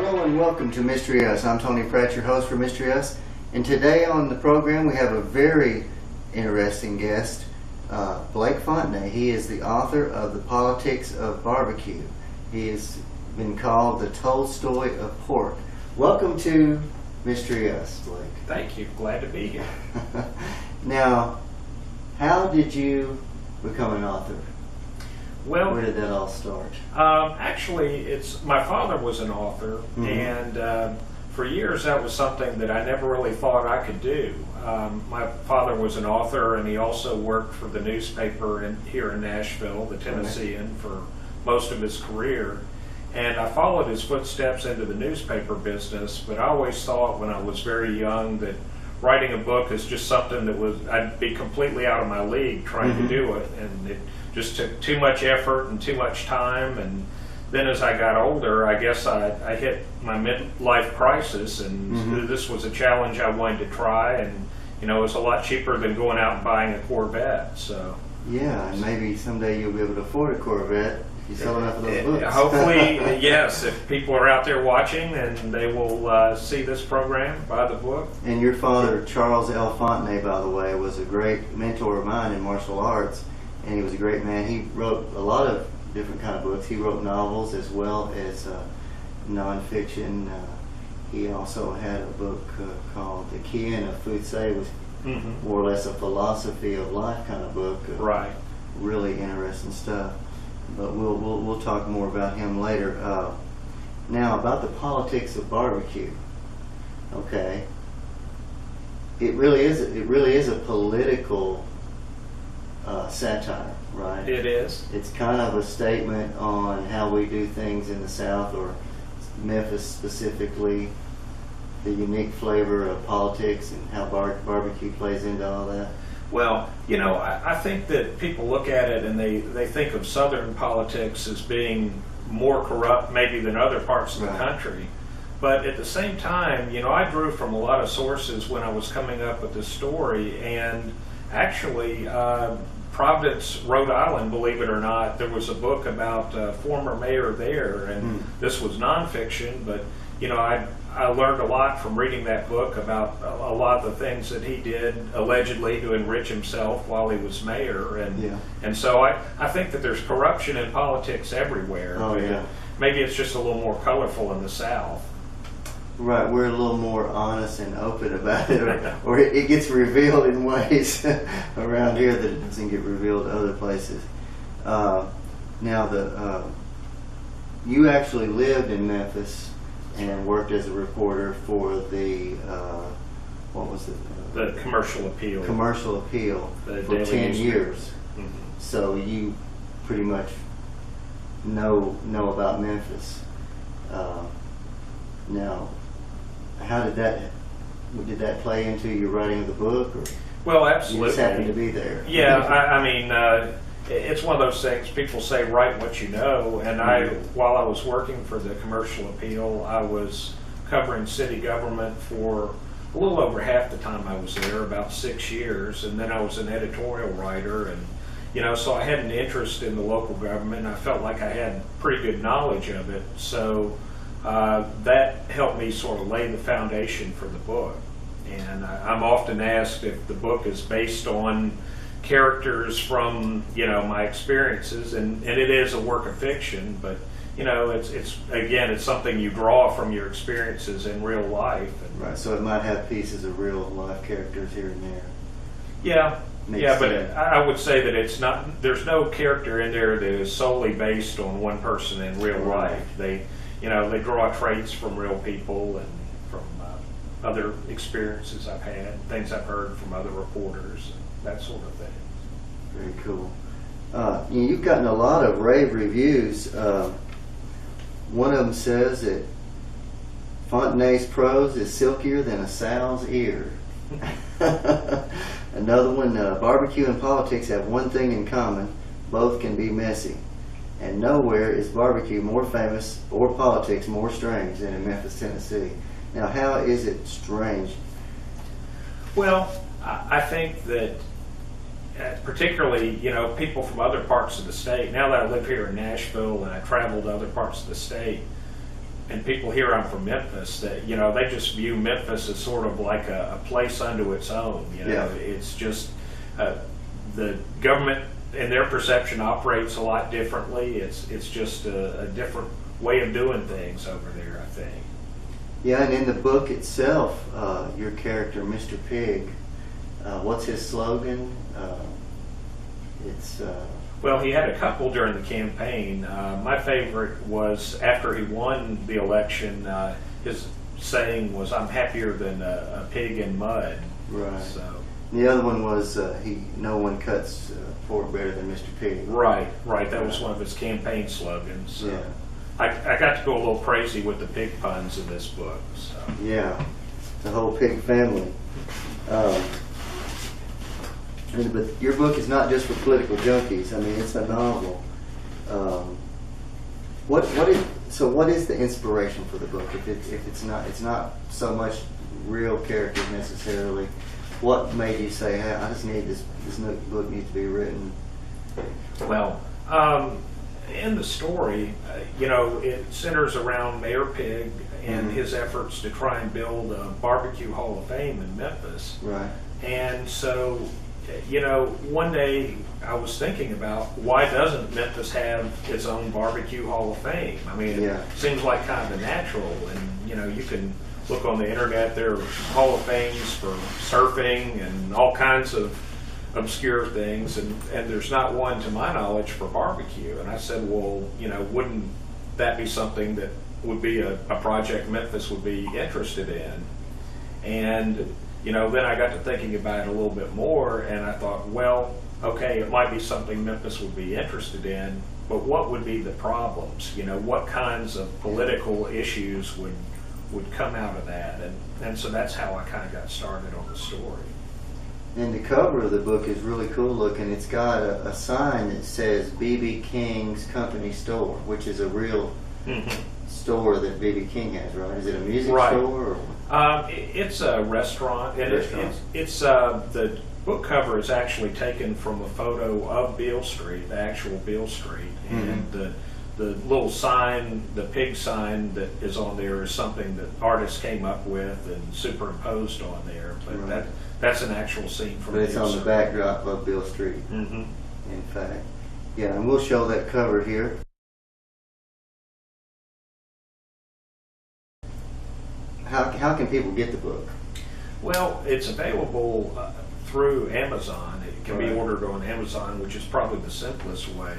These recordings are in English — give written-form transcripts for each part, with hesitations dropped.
Hello and welcome to Mystery Us. I'm Tony Pratt, your host for Mystery Us. And today on the program we have a very interesting guest, Blake Fontenay. He is the author of The Politics of Barbecue. He has been called the Tolstoy of Pork. Welcome to Mystery Us, Blake. Thank you. Glad to be here. Now, how did you become an author? Well, where did that all start? Actually, my father was an author, and for years that was something that I never really thought I could do. My father was an author, and he also worked for the newspaper here in Nashville, the Tennessean, for most of his career. And I followed his footsteps into the newspaper business, but I always thought when I was very young that writing a book is just something that I'd be completely out of my league trying to do it, and it just took too much effort and too much time. And then as I got older, I guess I hit my midlife crisis, and this was a challenge I wanted to try, and it was a lot cheaper than going out and buying a Corvette. So yeah, and maybe someday you'll be able to afford a Corvette if you sell enough of those books. Hopefully, yes. If people are out there watching, and they will see this program, buy the book. And your father, Charles L. Fontenay, by the way, was a great mentor of mine in martial arts, and he was a great man. He wrote a lot of different kind of books. He wrote novels as well as nonfiction. He also had a book called The Key of Food Say, was more or less a philosophy of life kind of book. Right. Really interesting stuff. But we'll talk more about him later. Now about the politics of barbecue. Okay. It really is a political satire, right? It is. It's kind of a statement on how we do things in the South, or Memphis specifically, the unique flavor of politics and how barbecue plays into all that. Well, I think that people look at it and they think of Southern politics as being more corrupt maybe than other parts of the country. But at the same time, I drew from a lot of sources when I was coming up with this story, and actually Providence, Rhode Island, believe it or not, there was a book about a former mayor there, and this was nonfiction, but I learned a lot from reading that book about a lot of the things that he did allegedly to enrich himself while he was mayor, and so I think that there's corruption in politics everywhere. Oh, yeah. Maybe it's just a little more colorful in the South. Right, we're a little more honest and open about it, or it gets revealed in ways around here that it doesn't get revealed other places. Now, you actually lived in Memphis and worked as a reporter for the the Commercial Appeal. Commercial Appeal for 10 years. So you pretty much know about Memphis. Now, how did that play into your writing of the book? Or well, absolutely. You just happened to be there. Yeah, I mean, it's one of those things. People say write what you know, and while I was working for the Commercial Appeal, I was covering city government for a little over half the time I was there, about 6 years, and then I was an editorial writer, and so I had an interest in the local government, and I felt like I had pretty good knowledge of it. So that helped me sort of lay the foundation for the book. And I'm often asked if the book is based on characters from my experiences, and it is a work of fiction, but it's something you draw from your experiences in real life. Right, so it might have pieces of real life characters here and there. Yeah. But I would say that it's not. There's no character in there that is solely based on one person in real life. They draw traits from real people and from other experiences I've had, things I've heard from other reporters, that sort of thing. Very cool. You've gotten a lot of rave reviews. One of them says that Fontenay's prose is silkier than a sow's ear. Another one, barbecue and politics have one thing in common: both can be messy. And nowhere is barbecue more famous or politics more strange than in Memphis, Tennessee. Now, how is it strange? Well, I think that particularly, people from other parts of the state, now that I live here in Nashville and I travel to other parts of the state, and people hear I'm from Memphis, that they just view Memphis as sort of like a place unto its own. It's just the government and their perception operates a lot differently. It's just a different way of doing things over there, I think. Yeah, and in the book itself, your character, Mr. Pig, what's his slogan? Well, he had a couple during the campaign. My favorite was after he won the election, his saying was, "I'm happier than a pig in mud." Right. So. The other one was, no one cuts pork better than Mr. Pig. Right. That was one of his campaign slogans. Yeah. I got to go a little crazy with the pig puns in this book. So. Yeah, the whole pig family. But your book is not just for political junkies. I mean, it's a novel. What is the inspiration for the book? If it's not so much real characters necessarily. What made you say, "Hey, I just need this book needs to be written"? Well, in the story, it centers around Mayor Pig and his efforts to try and build a barbecue hall of fame in Memphis. Right. And so, one day I was thinking about, why doesn't Memphis have its own barbecue hall of fame? I mean, it seems like kind of a natural, and you can look on the internet, there are hall of fames for surfing and all kinds of obscure things, and there's not one, to my knowledge, for barbecue. And I said, well, wouldn't that be something that would be a project Memphis would be interested in? And then I got to thinking about it a little bit more, and I thought, well, okay, it might be something Memphis would be interested in, but what would be the problems? What kinds of political issues would come out of that? And so that's how I kind of got started on the story. And the cover of the book is really cool looking. It's got a sign that says B.B. King's Company Store, which is a real store that B.B. King has, right? Is it a music store? Or? It's a restaurant, and it's the book cover is actually taken from a photo of Beale Street, the actual Beale Street, and the little sign, the pig sign that is on there, is something that artists came up with and superimposed on there. But that's an actual scene from. But it's on the backdrop of Beale Street. In fact, yeah, and we'll show that cover here. How can people get the book? Well, it's available through Amazon. It can be ordered on Amazon, which is probably the simplest way.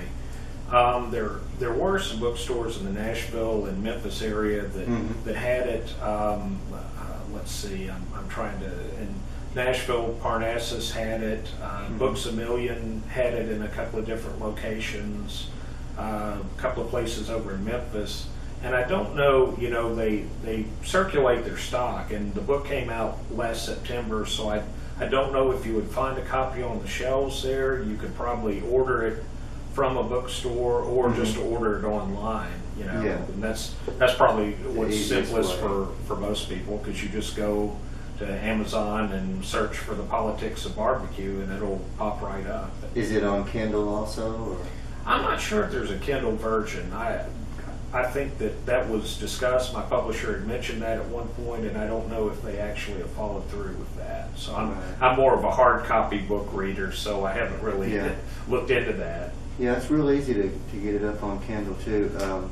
There were some bookstores in the Nashville and Memphis area that had it. Let's see, I'm trying to. In Nashville, Parnassus had it. Books A Million had it in a couple of different locations. A couple of places over in Memphis. And I don't know, they circulate their stock, and the book came out last September, so I don't know if you would find a copy on the shelves there. You could probably order it from a bookstore or just order it online, and that's probably what's simplest for most people, because you just go to Amazon and search for The Politics of Barbecue, and it'll pop right up. Is it on Kindle also? Or? I'm not sure if there's a Kindle version. I think that was discussed. My publisher had mentioned that at one point, and I don't know if they actually have followed through with that. So I'm more of a hard copy book reader, so I haven't really looked into that. Yeah, it's real easy to get it up on Kindle too. I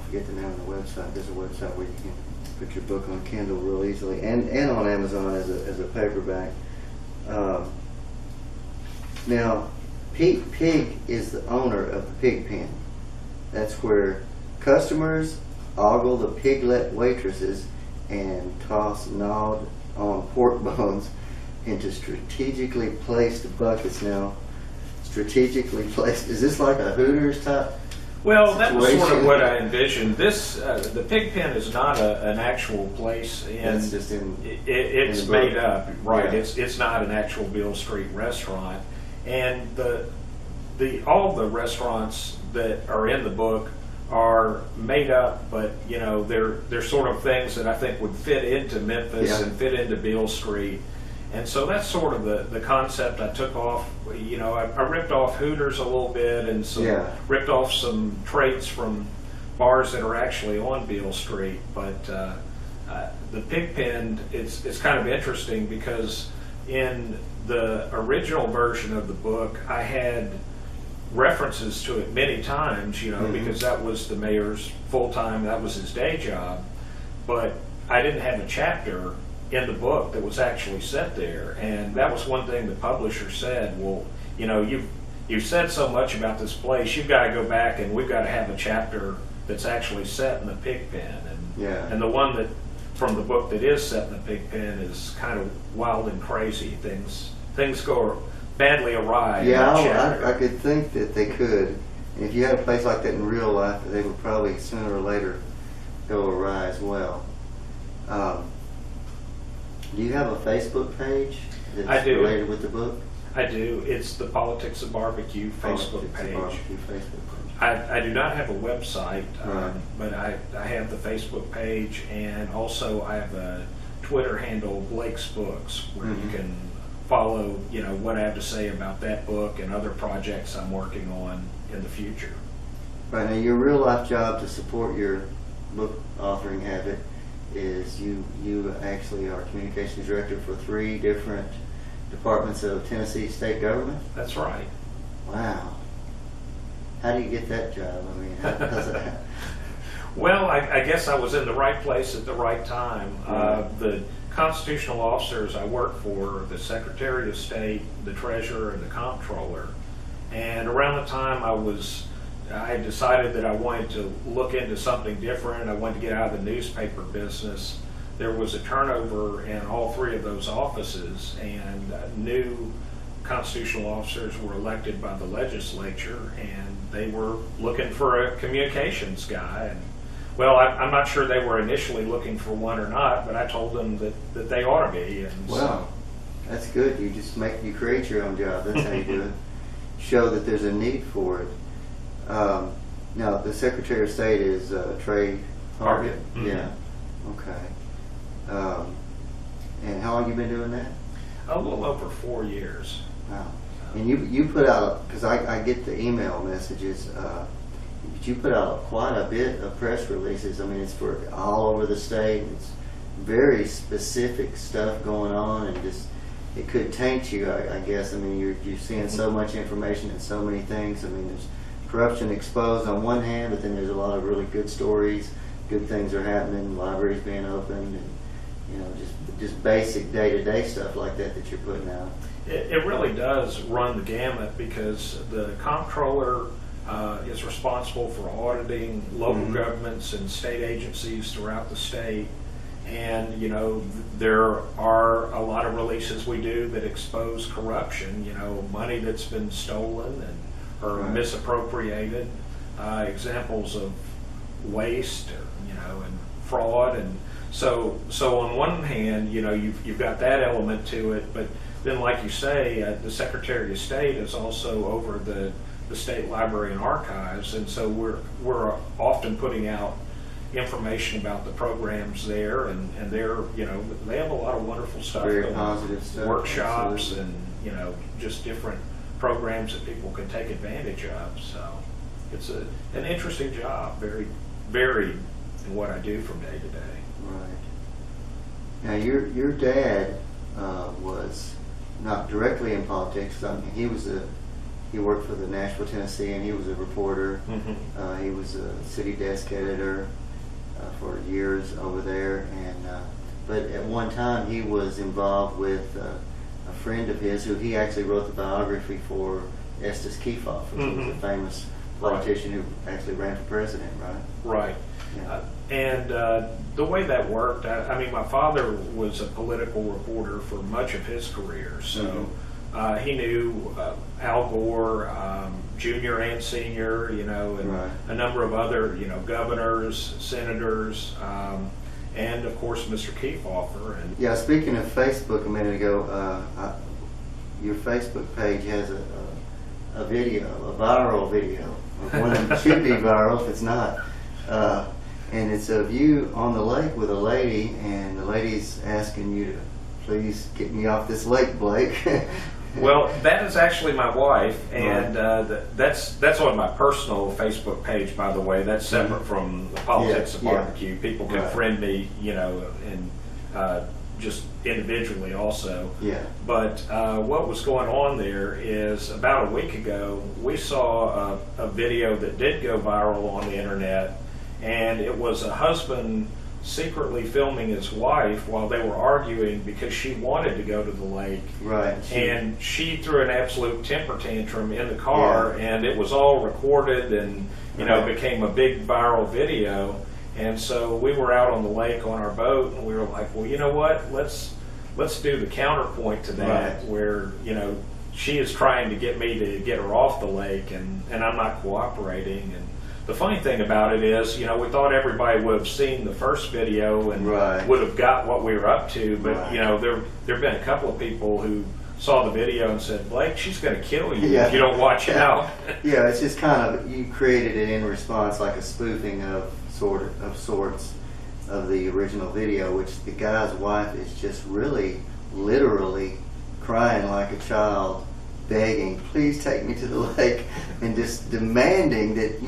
forget the name of the website. There's a website where you can put your book on Kindle real easily, and on Amazon as a paperback. Now, Pete Pig is the owner of the Pig Pen. That's where customers ogle the piglet waitresses and toss gnawed on pork bones into strategically placed buckets. Now, strategically placed, is this like a Hooters type? Well, that was sort of what I envisioned. This, the Pig Pen is not an actual place. It's just it's made up, right? Yeah. It's not an actual Beale Street restaurant, and all the restaurants that are in the book are made up, but they're sort of things that I think would fit into Memphis and fit into Beale Street. And so that's sort of the concept I took off. I ripped off Hooters a little bit, and ripped off some traits from bars that are actually on Beale Street, but the Pigpen, it's kind of interesting because in the original version of the book, I had references to it many times, you know, because that was the mayor's full-time, that was his day job, but I didn't have a chapter in the book that was actually set there, and that was one thing the publisher said, well, you know, you've said so much about this place, you've got to go back and we've got to have a chapter that's actually set in the Pigpen, and the one that from the book that is set in the Pigpen is kind of wild and crazy. Things go badly awry. Yeah, I could think that they could. And if you had a place like that in real life, they would probably sooner or later go awry as well. Do you have a Facebook page that's related with the book? I do. It's the Politics of Barbecue Facebook page. I do not have a website, but I have the Facebook page, and also I have a Twitter handle, Blake's Books, where you can follow, you know, what I have to say about that book and other projects I'm working on in the future. Right, now your real life job to support your book authoring habit is you actually are communications director for 3 different departments of Tennessee state government? That's right. Wow. How do you get that job? I mean, how does that happen? Well, I guess I was in the right place at the right time. The constitutional officers I work for, the Secretary of State, the Treasurer, and the Comptroller. And around the time I decided that I wanted to look into something different. I wanted to get out of the newspaper business. There was a turnover in all 3 of those offices, and new constitutional officers were elected by the legislature, and they were looking for a communications guy. And well, I'm not sure they were initially looking for one or not, but I told them that they ought to be. And wow, that's good. You create your own job. That's how you do it. Show that there's a need for it. Now, the Secretary of State is Trey Hargett. Yeah. Okay. And how long have you been doing that? A little over 4 years. Wow. And you put out, because I get the email messages, but you put out quite a bit of press releases. I mean, it's for all over the state. It's very specific stuff going on, and just it could taint you, I guess. I mean, you're seeing so much information and so many things. I mean, there's corruption exposed on one hand, but then there's a lot of really good stories. Good things are happening, libraries being opened, and you know, just basic day-to-day stuff like that you're putting out. It really does run the gamut, because the comptroller is responsible for auditing local governments and state agencies throughout the state. And, you know, there are a lot of releases we do that expose corruption, you know, money that's been stolen or misappropriated, examples of waste, you know, and fraud. And so on one hand, you know, you've got that element to it, but then, like you say, the Secretary of State is also over the State Library and Archives, and so we're often putting out information about the programs there, and they're, you know, they have a lot of wonderful stuff. Very positive stuff. Workshops, and, you know, just different programs that people can take advantage of. So it's an interesting job, very varied in what I do from day to day. Right. Now, your dad was not directly in politics. I mean, he worked for the Nashville Tennessean. He was a reporter. He was a city desk editor for years over there, and but at one time he was involved with a friend of his who he actually wrote the biography for, Estes Kefauver, which was a famous politician who actually ran for president, right? Right. Yeah. And the way that worked, I mean, my father was a political reporter for much of his career, so he knew Al Gore, junior and senior, you know, and a number of other, you know, governors, senators, and of course Mr. Kefauver. And yeah, speaking of Facebook a minute ago, your Facebook page has a video, a viral video, one that should be viral if it's not. And it's of you on the lake with a lady, and the lady's asking you to please get me off this lake, Blake. Well, that is actually my wife, and that's on my personal Facebook page, by the way. That's separate from the Politics of Barbecue. People can friend me, and just individually also. Yeah. But what was going on there is about a week ago, we saw a video that did go viral on the internet, and it was a husband secretly filming his wife while they were arguing because she wanted to go to the lake. Right. And she threw an absolute temper tantrum in the car, and it was all recorded and, became a big viral video. And so we were out on the lake on our boat, and we were like, well, you know what? Let's do the counterpoint to that, where, she is trying to get me to get her off the lake, and I'm not cooperating. And the funny thing about it is, we thought everybody would have seen the first video and would have got what we were up to, but there have been a couple of people who saw the video and said, Blake, she's going to kill you if you don't watch out. Yeah, it's just kind of, you created it in response, like a spoofing of sorts of the original video, which the guy's wife is just really literally crying like a child, begging, please take me to the lake, and just demanding that,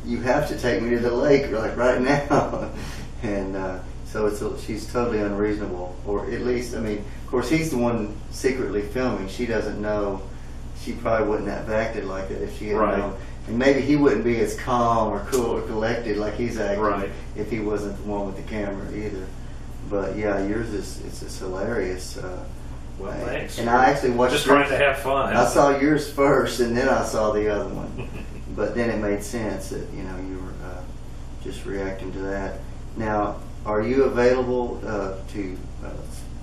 you have to take me to the lake right now. And so she's totally unreasonable, or at least, of course, he's the one secretly filming. She doesn't know. She probably wouldn't have acted like that if she had known. And maybe he wouldn't be as calm or cool or collected like he's acting if he wasn't the one with the camera either. But yeah, yours it's just hilarious. Well, thanks. And I actually watched. Just trying to have fun. I saw yours first, and then I saw the other one. But then it made sense that you were just reacting to that. Now, are you available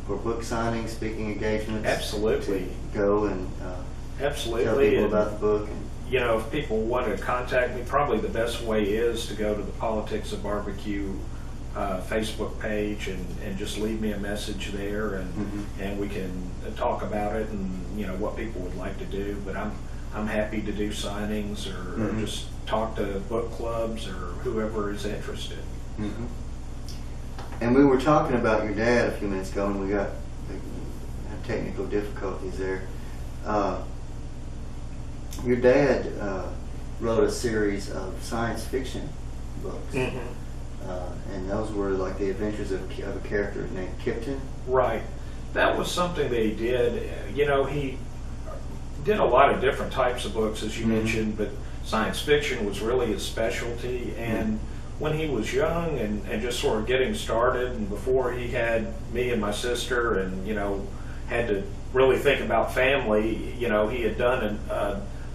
for book signings, speaking engagements? Absolutely. To go and absolutely tell people about the book. If people want to contact me, probably the best way is to go to the Politics of Barbecue Facebook page and just leave me a message there, and we can talk about it and what people would like to do. But I'm happy to do signings or just talk to book clubs or whoever is interested. And we were talking about your dad a few minutes ago, and we had technical difficulties there. Your dad wrote a series of science fiction books. And those were like the adventures of a character named Kipton. Right. That was something that he did. He did a lot of different types of books, as you mentioned, but science fiction was really his specialty. And when he was young and just sort of getting started, and before he had me and my sister and, had to really think about family, he had done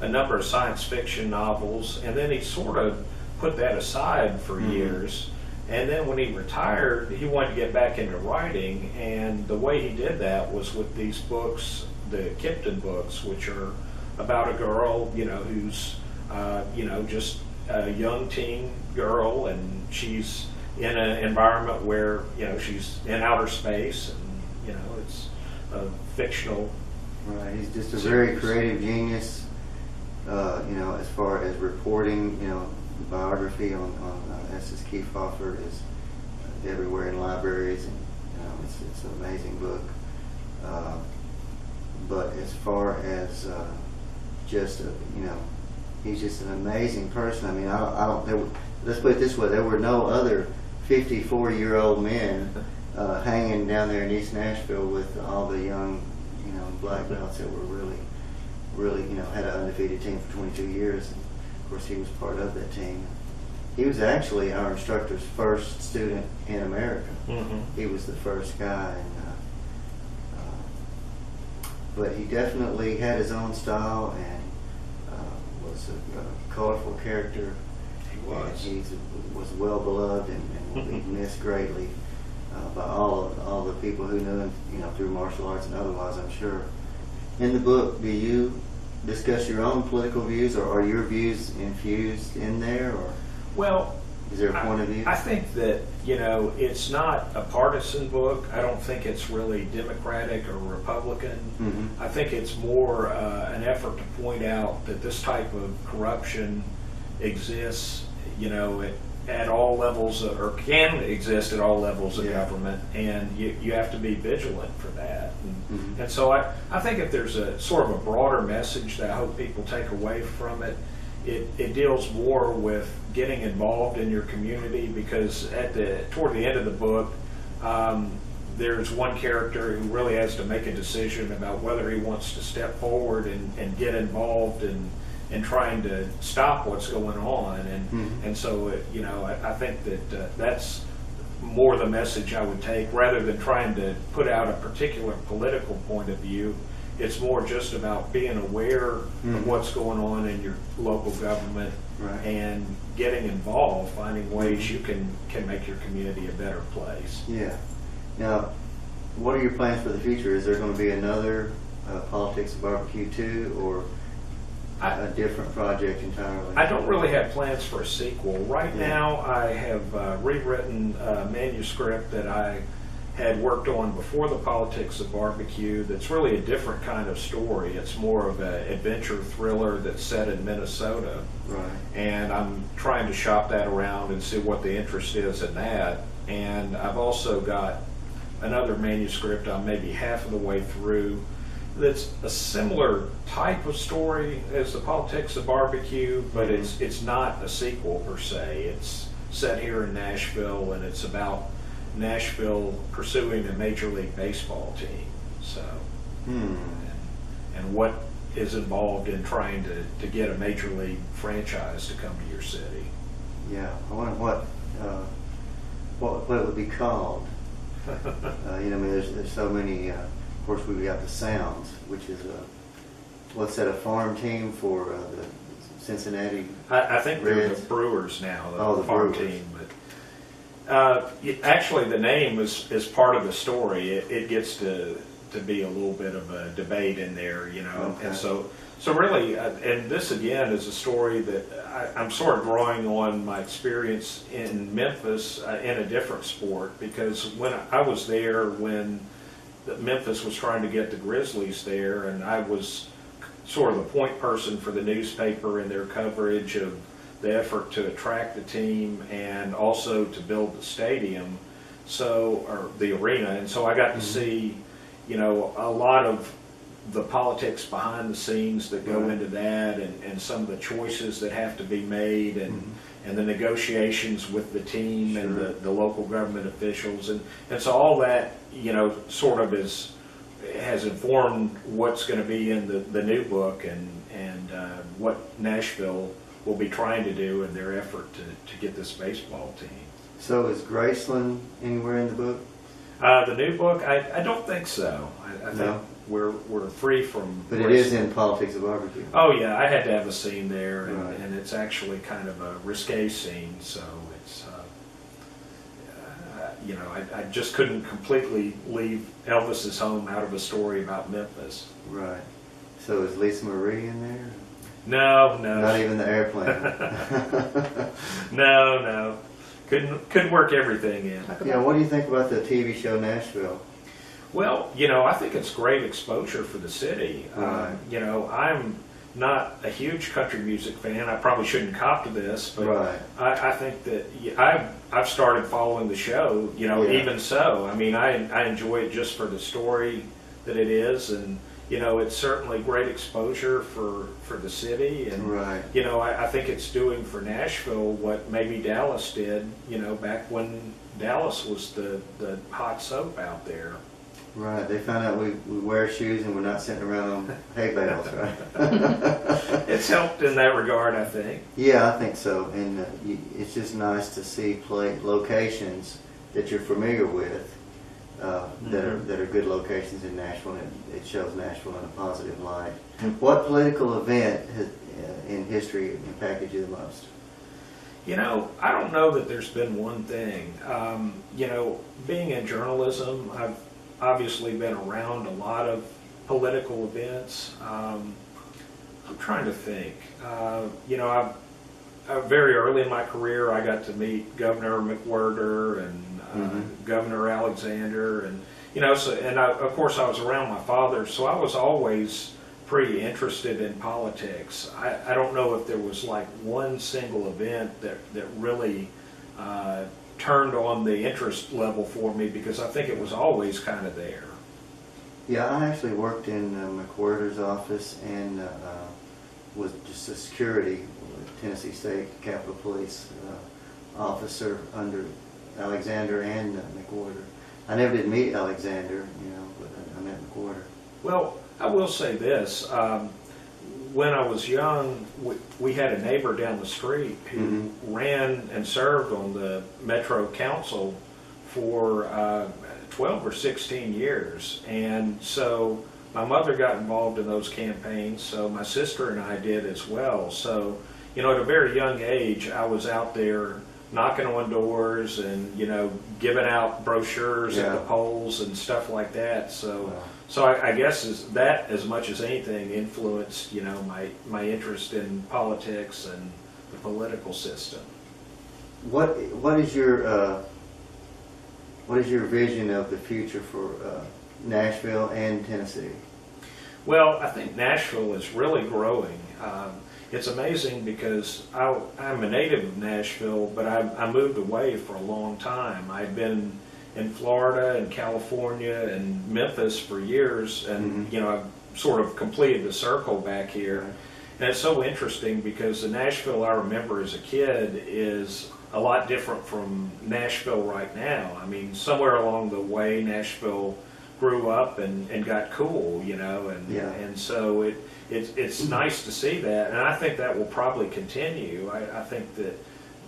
a number of science fiction novels, and then he sort of put that aside for years. And then when he retired, he wanted to get back into writing, and the way he did that was with these books, the Kipton books, which are about a girl, who's, just a young teen girl, and she's in an environment where, she's in outer space, and, it's a fictional. Right, he's just a very creative genius, as far as reporting, biography on Estes Kefauver is everywhere in libraries, and it's an amazing book. But as far as just he's just an amazing person. Let's put it this way: there were no other 54-year-old men hanging down there in East Nashville with all the young, black belts that were really, had an undefeated team for 22 years. And of course, he was part of that team. He was actually our instructor's first student in America. He was the first guy, but he definitely had his own style and was a colorful character. He was. And he was well beloved and will be missed greatly by all the people who knew him, through martial arts and otherwise, I'm sure. In the book, do you discuss your own political views, or are your views infused in there, or is there a point of view? I think that it's not a partisan book. I don't think it's really Democratic or Republican. I think it's more an effort to point out that this type of corruption exists at all levels or can exist at all levels of Yeah. government, and you have to be vigilant for that. Mhm. And so I think if there's a sort of a broader message that I hope people take away from it, it deals more with getting involved in your community, because toward the end of the book, there's one character who really has to make a decision about whether he wants to step forward and get involved in trying to stop what's going on. And so, I think that that's more the message I would take, rather than trying to put out a particular political point of view. It's more just about being aware of what's going on in your local government, Right. and getting involved, finding ways you can make your community a better place. Yeah. Now, what are your plans for the future? Is there going to be another Politics of Barbecue 2, or a different project entirely? I don't really have plans for a sequel. Right Yeah. now, I have rewritten a manuscript that I had worked on before the Politics of Barbecue that's really a different kind of story. It's more of an adventure thriller that's set in Minnesota. Right. And I'm trying to shop that around and see what the interest is in that. And I've also got another manuscript I'm maybe half of the way through that's a similar type of story as the Politics of Barbecue, but it's not a sequel per se. It's set here in Nashville, and it's about Nashville pursuing a Major League Baseball team. So, and what is involved in trying to get a Major League franchise to come to your city. Yeah. I wonder what it would be called. I mean, there's so many. Of course, we've got the Sounds, which is what's that? A farm team for the Cincinnati. I think they're Reds? the Brewers now, the The farm Brewers. team. But actually, the name is part of the story. It gets to be a little bit of a debate in there, Okay. and so really, and this again is a story that I'm sort of drawing on my experience in Memphis in a different sport, because when I was there when Memphis was trying to get the Grizzlies there, and I was sort of the point person for the newspaper in their coverage of the effort to attract the team and also to build the stadium, or the arena. And so I got to see, a lot of the politics behind the scenes that go into that, and some of the choices that have to be made, and the negotiations with the team and the local government officials. And so all that, sort of has informed what's going to be in the new book, and what Nashville will be trying to do in their effort to get this baseball team. So is Graceland anywhere in the book? The new book, I don't think so. I think No? we're free from. But it is in Politics of Barbecue. Oh yeah, I had to have a scene there, Right. and it's actually kind of a risque scene, so it's. I just couldn't completely leave Elvis's home out of a story about Memphis. Right. So is Lisa Marie in there? No. Not even the airplane. No. Couldn't work everything in. Yeah. What do you think about the TV show Nashville? Well, I think it's great exposure for the city. Right. I'm not a huge country music fan. I probably shouldn't cop to this, but Right. I think that I've started following the show. Yeah. Even so, I mean, I enjoy it just for the story that it is, and it's certainly great exposure for the city, and Right. I think it's doing for Nashville what maybe Dallas did. Back when Dallas was the hot soap out there. Right. They found out we wear shoes and we're not sitting around on hay bales, right? It's helped in that regard, I think. Yeah, I think so. And it's just nice to see locations that you're familiar with, that are good locations in Nashville, and it shows Nashville in a positive light. What political event in history impacted you the most? I don't know that there's been one thing. Being in journalism, I've obviously been around a lot of political events. I'm trying to think. Very early in my career, I got to meet Governor McWhirter and Governor Alexander, and of course I was around my father, so I was always pretty interested in politics. I don't know if there was like one single event that really turned on the interest level for me, because I think it was always kind of there. Yeah, I actually worked in McWhirter's office and was just a security Tennessee State Capitol Police officer under Alexander and McWhirter. I never did meet Alexander, but I met McWhirter. Well, I will say this. When I was young, we had a neighbor down the street who ran and served on the Metro Council for 12 or 16 years. And so my mother got involved in those campaigns, so my sister and I did as well. So, at a very young age, I was out there knocking on doors and, giving out brochures at the polls and stuff like that. So, I guess that as much as anything influenced, my interest in politics and the political system. What is your vision of the future for Nashville and Tennessee? Well, I think Nashville is really growing. It's amazing because I'm a native of Nashville, but I moved away for a long time. I'd been in Florida and California and Memphis for years, and I've sort of completed the circle back here. And it's so interesting because the Nashville I remember as a kid is a lot different from Nashville right now. I mean, somewhere along the way, Nashville grew up and got cool, and so it's nice to see that, and I think that will probably continue. I think that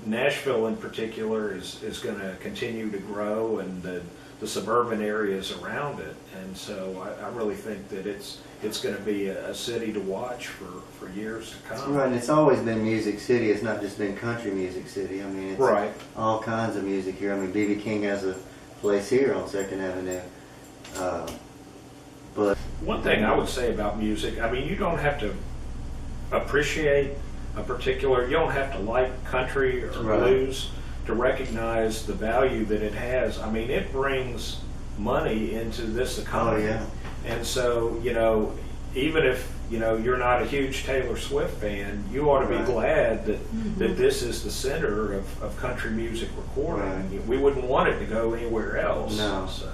Nashville in particular is going to continue to grow, and the suburban areas around it, and so I really think that it's going to be a city to watch for years to come. Right, and it's always been Music City. It's not just been country music city. I mean, it's all kinds of music here. I mean, B.B. King has a place here on 2nd Avenue. But one thing I would say about music, I mean, you don't have to appreciate a particular, you don't have to like country or blues to recognize the value that it has. I mean, it brings money into this economy. Oh, yeah. And so, even if, you're not a huge Taylor Swift fan, you ought to be glad that this is the center of country music recording. We wouldn't want it to go anywhere else. No. So.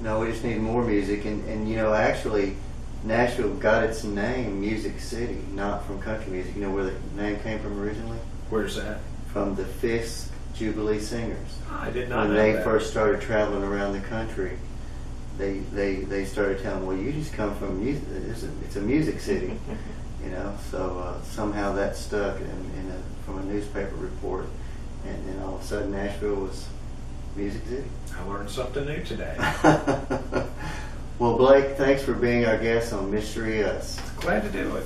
No, we just need more music, and actually, Nashville got its name Music City, not from country music. You know where the name came from originally? Where's that? From the Fisk Jubilee Singers. I did not know when they that. first started traveling around the country, they started telling them, well, you just come from music. It's a music city, So somehow that stuck from a newspaper report, and then all of a sudden Nashville was Music City. I learned something new today. Well, Blake, thanks for being our guest on Mystery Us. Glad to do it.